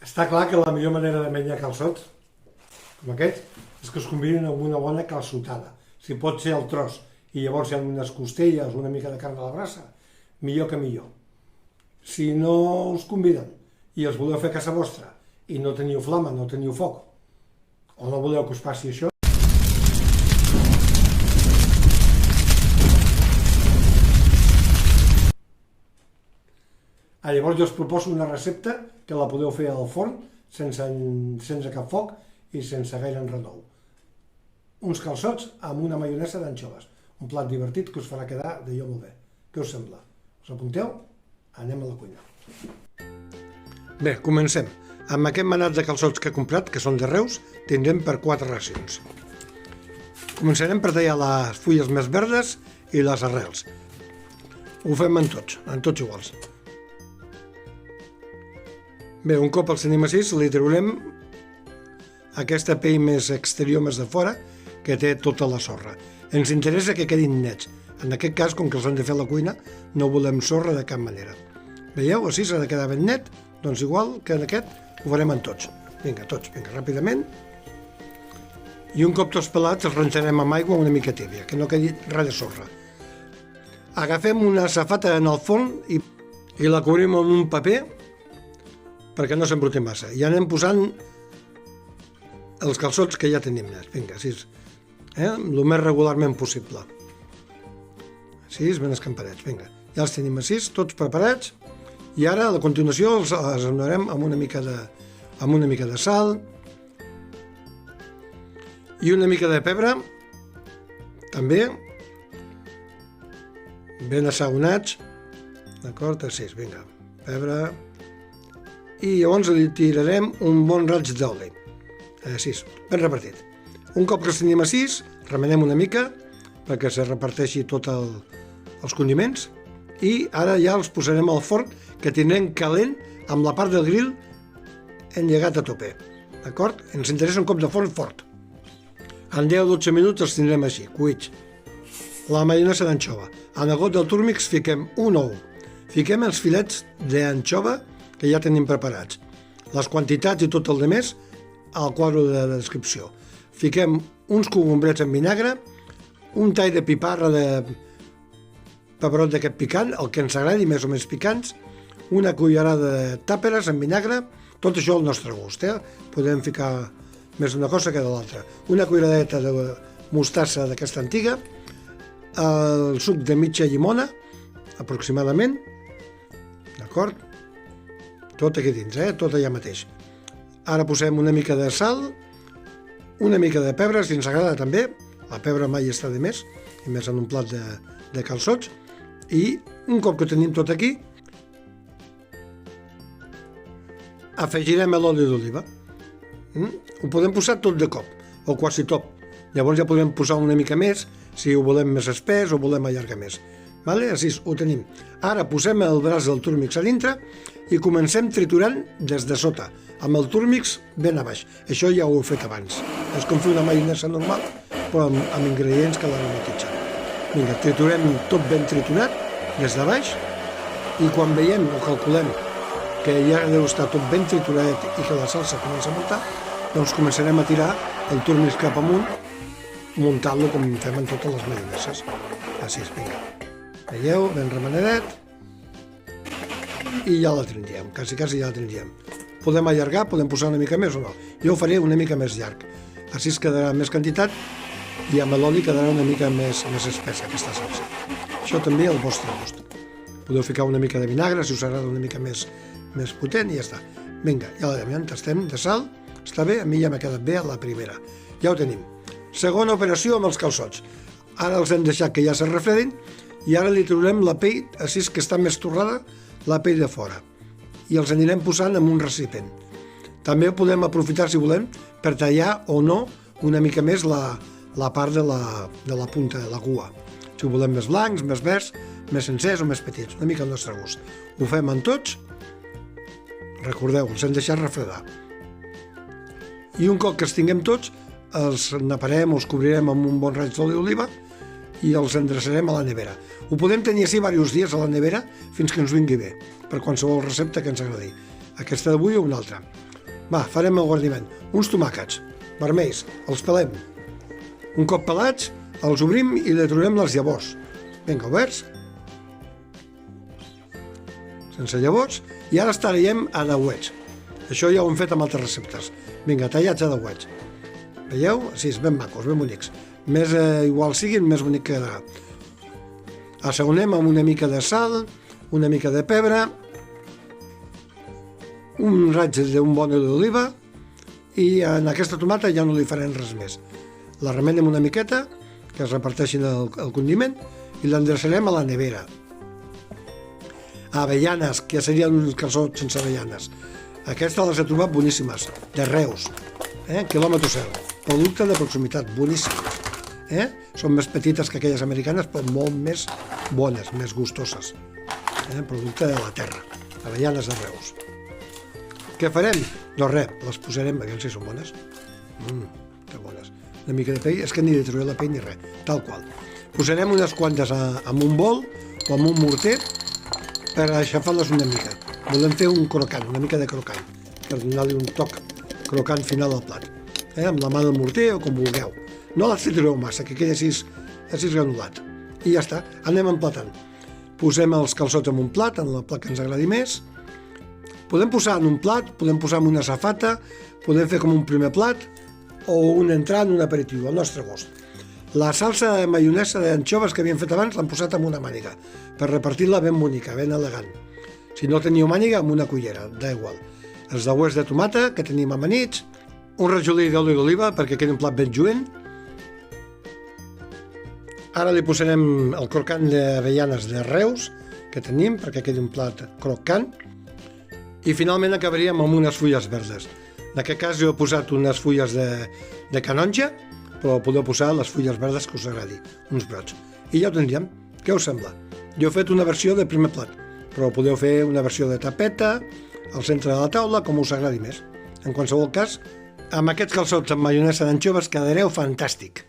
Està clar que la millor manera de menjar calçots, com aquest, és que es combinin amb una bona calçotada. Si pot ser el tros i llavors hi ha unes costelles, una mica de carn a la brasa, millor que millor. Si no us conviden i els voleu fer a casa vostra i no teniu flama, no teniu foc, o no voleu que us passi això, llavors jo us proposo una recepta que la podeu fer al forn sense cap foc i sense gaire enrenou. Uns calçots amb una maionesa d'anxoves. Un plat divertit que us farà quedar d'allò molt bé. Què us sembla? Us apunteu? Anem a la cuina. Bé, comencem. Amb aquest manat de calçots que he comprat, que són de Reus, tindrem per 4 racions. Començarem per tallar les fulles més verdes i les arrels. Ho fem en tots iguals. Bé, un cop els tenim així, li traurem aquesta pell més exterior, més de fora, que té tota la sorra. Ens interessa que quedin nets. En aquest cas, com que els hem de fer a la cuina, no volem sorra de cap manera. Veieu? Així s'ha de quedar ben net, doncs igual que en aquest ho farem en tots. Vinga, ràpidament. I un cop tots pelats els rentarem amb aigua una mica tèbia, que no quedi res de sorra. Agafem una safata en el forn i la cobrim amb un paper perquè no s'embruti massa. I anem posant els calçots que ja tenim nets. Vinga, així, el més regularment possible. Així, ben escampadets. Vinga, ja els tenim així, tots preparats. I ara, a continuació, els donarem amb una mica de sal i una mica de pebre, també, ben assaonats. D'acord? Així, vinga, pebre. I llavors li tirarem un bon raig d'oli. Així, ben repartit. Un cop que els tenim així, remenem una mica perquè se reparteixi tots els condiments i ara ja els posarem al forn que tindrem calent amb la part del grill engegat a tope. D'acord? Ens interessa un cop de forn fort. En 10-12 minuts els tindrem així, cuits. La maionesa d'anxova. En el got del túrmix fiquem un ou. Fiquem els filets d'anxova que ja tenim preparats. Les quantitats i tot el demés al quadre de la descripció. Fiquem uns cogombrets en vinagre, un tall de piparra de pebrot d'aquest picant, el que ens agradi, més o menys picants, una cullerada de tàperes en vinagre, tot això al nostre gust. Podem ficar més d'una cosa que de l'altra. Una culleradeta de mostassa d'aquesta antiga, el suc de mitja llimona, aproximadament, d'acord? Tot aquí dins, tot allà mateix. Ara posem una mica de sal, una mica de pebre, si ens agrada també. La pebre mai està de més, i més en un plat de calçots. I un cop que tenim tot aquí, afegirem l'oli d'oliva. Ho podem posar tot de cop, o quasi tot. Llavors ja podem posar una mica més, si ho volem més espès o volem allargar més. Així ho tenim. Ara posem el braç del túrmix a dintre i comencem triturant des de sota, amb el túrmix ben a baix. Això ja ho he fet abans. És com fer una maionesa normal, però amb ingredients que l'aromatitzen. Vinga, triturem tot ben triturat des de baix i quan veiem o calculem que ja deu estar tot ben triturat i que la salsa comença a muntar, doncs començarem a tirar el túrmix cap amunt, muntant-lo com fem en totes les maioneses. Així, vinga. Veieu, ben remenadet, i ja la tindríem, quasi ja la tindríem. Podem allargar, podem posar una mica més o no. Jo ho faré una mica més llarg, així es quedarà més quantitat i amb l'oli quedarà una mica més espessa aquesta salsa. Això també al vostre gust. Podeu ficar una mica de vinagre si us agrada una mica més potent i ja està. Vinga, ja la tastem de sal, està bé, a mi ja m'ha quedat bé a la primera. Ja ho tenim. Segona operació amb els calçots. Ara els hem deixat que ja se refredin i ara li traurem la pell, així que està més torrada, la pell de fora. I els anirem posant en un recipient. També podem aprofitar, si volem, per tallar o no una mica més la part de la punta, de la cua. Si ho volem més blancs, més verds, més sencers o més petits, una mica al nostre gust. Ho fem en tots. Recordeu, els hem deixat refredar. I un cop que els tinguem tots, els naparem o els cobrirem amb un bon raig d'oli d'oliva i els endreçarem a la nevera. Ho podem tenir així diversos dies a la nevera fins que ens vingui bé, per qualsevol recepta que ens agradi. Aquesta d'avui o una altra. Va, farem el guarniment. Uns tomàquets vermells, els pelem. Un cop pelats, els obrim i li trobem les llavors. Vinga, oberts. Sense llavors. I ara els tallem a dauets. Això ja ho hem fet amb altres receptes. Vinga, tallats a dauets. Veieu? Sí, ben macos, ben bonics. Més igual siguin, més bonic quedarà. Assaonem amb una mica de sal, una mica de pebre, un raig d'un bon oli d'oliva i en aquesta tomata ja no li farem res més. La remenem una miqueta, que es reparteixin el condiment, i l'endreçarem a la nevera. Avellanes, que serien uns calçots sense avellanes. Aquestes les he trobat boníssimes, de Reus, quilòmetre zero. Producte de proximitat, boníssimes. Són més petites que aquelles americanes, però molt més bones, més gustoses. Producte de la terra, avellanes de Reus. Què farem? Doncs res, les posarem, perquè sí, són bones. Que bones. Una mica de pell, és que ni li trauré la pell ni res, tal qual. Posarem unes quantes en un bol o en un morter per aixafar-les una mica. Volem fer un crocant, una mica de crocant, per donar-li un toc crocant final al plat. Amb la mà del morter o com vulgueu. No les tritureu massa, que quedi així granulat. I ja està, anem emplatant. Posem els calçots en un plat, en el plat que ens agradi més. Podem posar en un plat, podem posar en una safata, podem fer com un primer plat o un entrant, un aperitiu, al nostre gust. La salsa de maionesa d'anxoves que havíem fet abans l'hem posat en una màniga, per repartir-la ben bonica, ben elegant. Si no teniu màniga, amb una cullera, d'igual. Els dauets de tomata, que tenim amanits, un rajolí d'oli d'oliva perquè quedi un plat ben lluent. Ara li posarem el crocant d'avellanes de Reus, que tenim, perquè quedi un plat crocant. I finalment acabaríem amb unes fulles verdes. En aquest cas jo he posat unes fulles de canonja, però podeu posar les fulles verdes que us agradi, uns brots. I ja ho tindríem. Què us sembla? Jo he fet una versió de primer plat, però podeu fer una versió de tapeta, al centre de la taula, com us agradi més. En qualsevol cas, amb aquests calçots amb maionesa d'anxoves quedareu fantàstic.